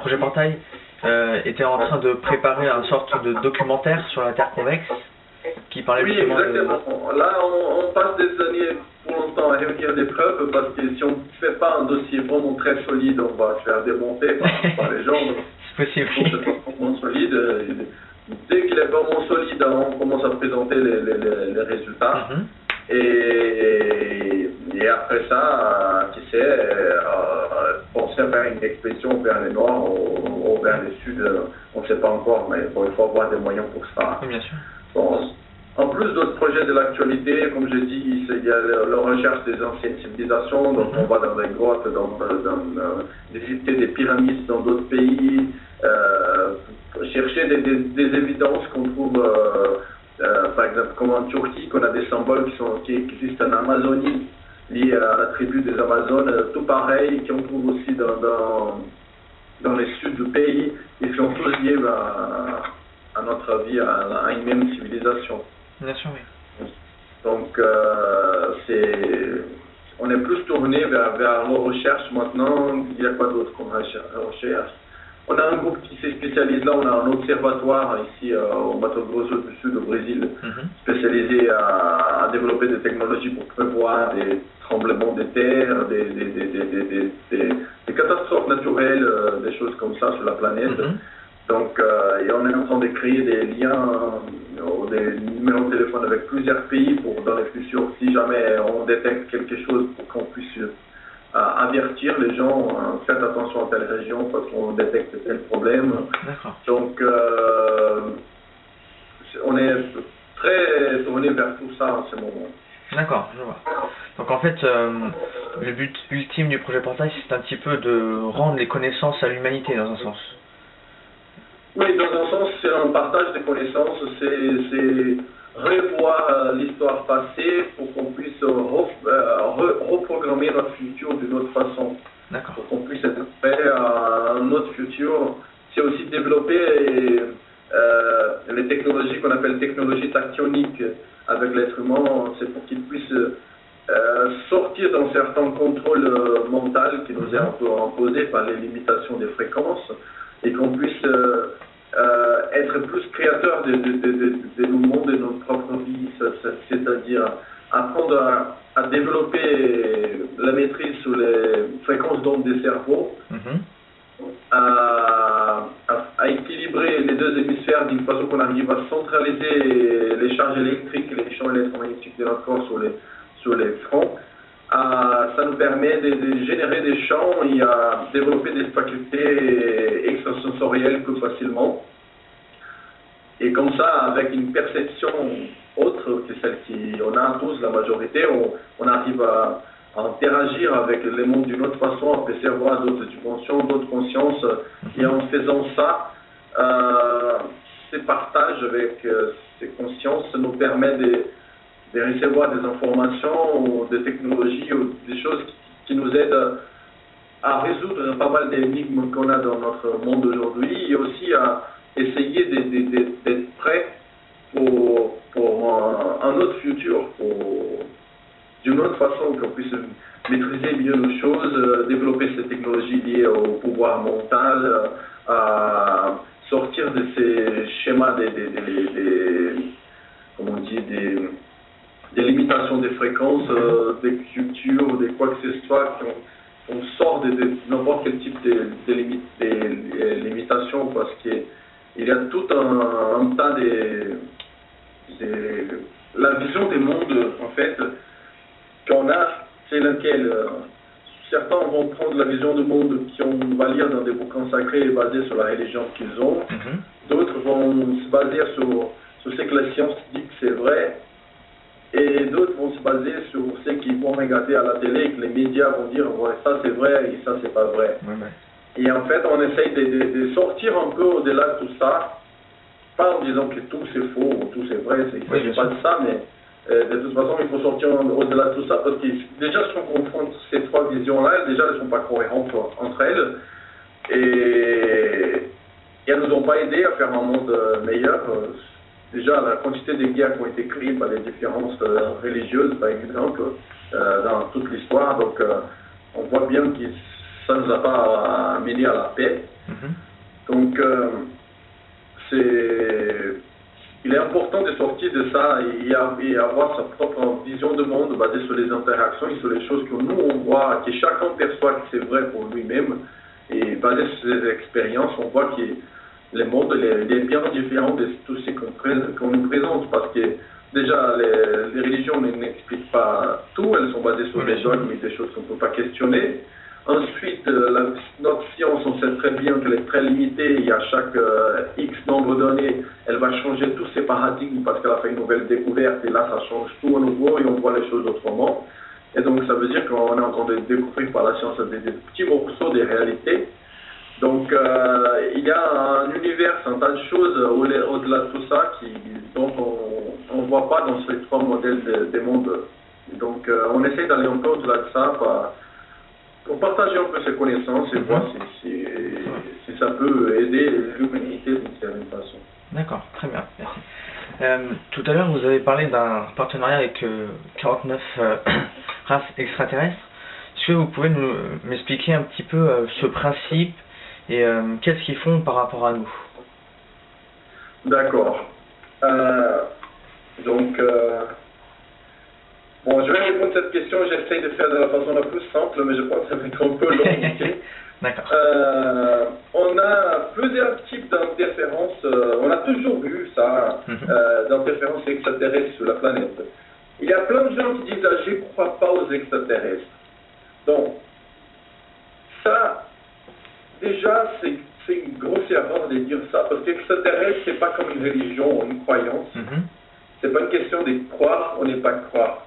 Projet Portail était en train de préparer une sorte de documentaire sur la Terre convexe qui parlait Oui, justement exactement. Là, on passe des années pour longtemps à réunir des preuves parce que si on ne fait pas un dossier vraiment très solide, on va se faire démonter par les gens. C'est possible. Il faut que ce soit vraiment solide. Dès qu'il est vraiment solide, on commence à présenter les résultats. Et après ça, qui sait, penser à faire une expédition vers les Noirs ou vers les Sud, on ne sait pas encore, mais bon, il faut avoir des moyens pour ça. Oui, bien sûr. Bon, en plus d'autres projets de l'actualité, comme j'ai dit, il y a la recherche des anciennes civilisations, donc on va dans les grottes, visiter des pyramides dans d'autres pays, chercher des évidences qu'on trouve, par exemple comme en Turquie, qu'on a des symboles qui existent en Amazonie, liés à la tribu des Amazones, tout pareil, qu'on trouve aussi dans les sud du pays, et qui sont tous liés à notre vie, à une même civilisation. Bien sûr, oui. Donc, on est plus tourné vers nos recherches maintenant. Il y a quoi d'autre comme recherche? On a un groupe qui se spécialise là, on a un observatoire ici au Mato Grosso du Sud, au Brésil, spécialisé à développer des technologies pour prévoir des tremblements de terre, des catastrophes naturelles, des choses comme ça sur la planète. Donc, et on est en train de créer des liens, des numéros de téléphone avec plusieurs pays pour, dans le futur, si jamais on détecte quelque chose, pour qu'on puisse avertir les gens, faites attention à telle région parce qu'on détecte tel problème. Donc, on est très tourné vers tout ça en ce moment. D'accord, je vois. Donc en fait, le but ultime du projet Portail, c'est un petit peu de rendre les connaissances à l'humanité dans un sens. Oui, dans un sens, c'est un partage de connaissances, c'est revoir l'histoire passée pour qu'on puisse reprogrammer notre futur d'une autre façon. Pour qu'on puisse être prêt à un autre futur. C'est aussi développer les technologies qu'on appelle technologies tactioniques avec l'être humain. C'est pour qu'il puisse sortir d'un certain contrôle mental qui nous est un peu imposé par les limitations des fréquences et qu'on puisse être plus créateur de nos mondes, de notre propre vie, c'est-à-dire apprendre à développer la maîtrise sur les fréquences d'ondes des cerveaux, à équilibrer les deux hémisphères d'une façon qu'on arrive à centraliser les charges électriques, les champs électromagnétiques de notre corps sur les fronts. Ça nous permet de générer des champs et à développer des facultés extrasensorielles plus facilement. Et comme ça, avec une perception autre que celle qu'on a tous, la majorité, on arrive à interagir avec le monde d'une autre façon, à percevoir d'autres dimensions, d'autres consciences. Et en faisant ça, ces partages avec ces consciences nous permettent de recevoir des informations ou des technologies ou des choses qui nous aident à résoudre pas mal d'énigmes qu'on a dans notre monde aujourd'hui et aussi à essayer d'être prêt pour un autre futur, d'une autre façon qu'on puisse maîtriser mieux nos choses, développer ces technologies liées au pouvoir mental, à sortir de ces schémas comment on dit, des limitations des fréquences, des cultures, de quoi que ce soit, on sort de n'importe quel type de limitations parce qu'il y a tout un tas la vision des mondes, en fait, qu'on a, c'est laquelle certains vont prendre la vision du monde qu'on va lire dans des bouquins sacrés et basés sur la religion qu'ils ont. D'autres vont se baser sur ce que la science dit que c'est vrai. Et d'autres vont se baser sur ce qu'ils vont regarder à la télé et que les médias vont dire ouais, ça c'est vrai et ça c'est pas vrai. Et en fait, on essaye de sortir un peu au-delà de tout ça, pas en disant que tout c'est faux ou tout c'est vrai, il ne s'agit pas de ça, mais de toute façon, il faut sortir au-delà de tout ça parce que déjà, si on confronte ces trois visions-là, déjà, elles ne sont pas cohérentes entre elles et elles ne nous ont pas aidé à faire un monde meilleur. Déjà, la quantité de guerres qui ont été créées par les différences religieuses, par exemple, dans toute l'histoire. Donc, on voit bien que ça ne nous a pas amené à la paix. Donc, il est important de sortir de ça et avoir sa propre vision de monde basée sur les interactions et sur les choses que nous on voit, que chacun perçoit que c'est vrai pour lui-même. Et basé sur ces expériences, on voit que le monde il est bien différent de tout ce qu'on nous présente, parce que déjà les religions n'expliquent pas tout, elles sont basées sur des dogmes et des choses qu'on ne peut pas questionner. Ensuite, notre science, on sait très bien qu'elle est très limitée et à chaque X nombre d'années, elle va changer tous ses paradigmes parce qu'elle a fait une nouvelle découverte et là, ça change tout à nouveau et on voit les choses autrement. Et donc, ça veut dire qu'on est en train de découvrir par la science des petits morceaux des réalités. Donc, il y a un univers, un tas de choses au-delà de tout ça dont on ne voit pas dans ces trois modèles des mondes. Donc, on essaie d'aller un peu au-delà de ça pour partager un peu ses connaissances et voir si ça peut aider l'humanité d'une certaine façon. D'accord, très bien, merci. Tout à l'heure, vous avez parlé d'un partenariat avec 49 races extraterrestres. Est-ce que vous pouvez m'expliquer un petit peu ce principe et qu'est-ce qu'ils font par rapport à nous? D'accord. Bon, je vais répondre à cette question, j'essaie de faire de la façon la plus simple, mais je pense que ça va être un peu long ici. D'accord. On a plusieurs types d'interférences, on a toujours vu ça, d'interférences extraterrestres sur la planète. Il y a plein de gens qui disent « je ne crois pas aux extraterrestres ». Donc, ça, déjà, c'est une grosse erreur de dire ça, parce qu'extraterrestre, c'est pas comme une religion ou une croyance. C'est pas une question de croire ou ne pas croire.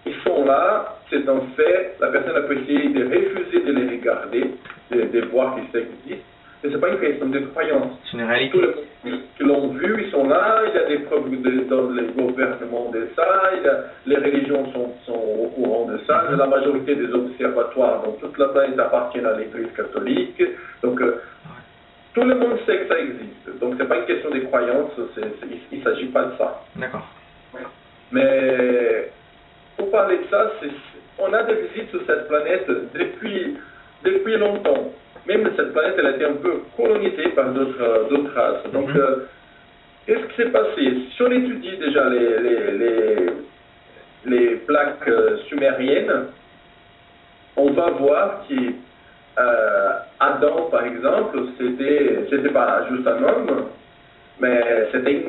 Ils sont là, c'est un fait, la personne a pu essayer de refuser de les regarder, de voir qu'ils existent, mais c'est pas une question de croyance. C'est une réalité. Tous les qui l'ont vu, ils sont là, il y a des preuves dans les gouvernements de ça, les religions sont au courant de ça, la majorité des observatoires dans toute la planète appartiennent à l'Église catholique, donc tout le monde sait que ça existe. Donc c'est pas une question de croyance, il ne s'agit pas de ça. D'accord. Mais pour parler de ça, on a des visites sur cette planète depuis longtemps. Même cette planète, elle a été un peu colonisée par d'autres races. Donc, qu'est-ce qui s'est passé? Si on étudie déjà les plaques sumériennes, on va voir qu'Adam, par exemple, c'était pas juste un homme, mais c'était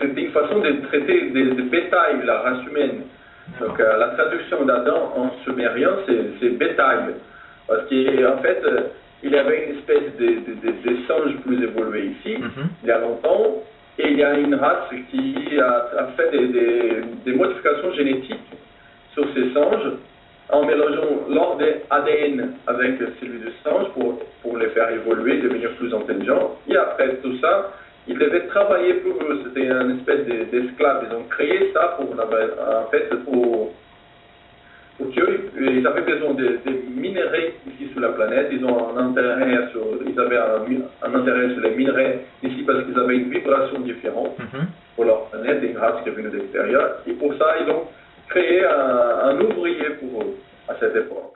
une façon de traiter de bétail, la race humaine. Donc la traduction d'Adam en sumérien, c'est bétail. Parce qu'en fait, il y avait une espèce de singe plus évolué ici, il y a longtemps, et il y a une race qui a fait des modifications génétiques sur ces singes, en mélangeant leur ADN avec celui du singe pour les faire évoluer, devenir plus intelligents. Et après tout ça, ils devaient travailler pour eux, c'était une espèce d'esclaves. Ils ont créé ça pour qu'ils avaient besoin de minerais ici sur la planète. Ils avaient un intérêt sur les minerais ici parce qu'ils avaient une vibration différente pour leur planète, une race qui est venue de l'extérieur. Et pour ça, ils ont créé un ouvrier pour eux à cette époque.